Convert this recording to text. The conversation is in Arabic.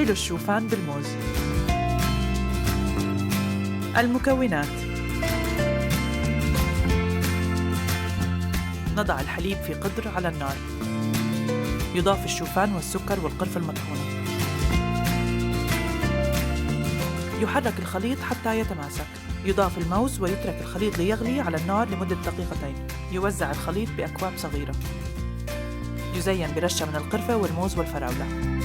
حلو الشوفان بالموز. المكونات: نضع الحليب في قدر على النار. يضاف الشوفان والسكر والقرفة المطحونة. يحرك الخليط حتى يتماسك. يضاف الموز ويترك الخليط ليغلي على النار لمدة دقيقتين. يوزع الخليط بأكواب صغيرة. يزين برشة من القرفة والموز والفراولة.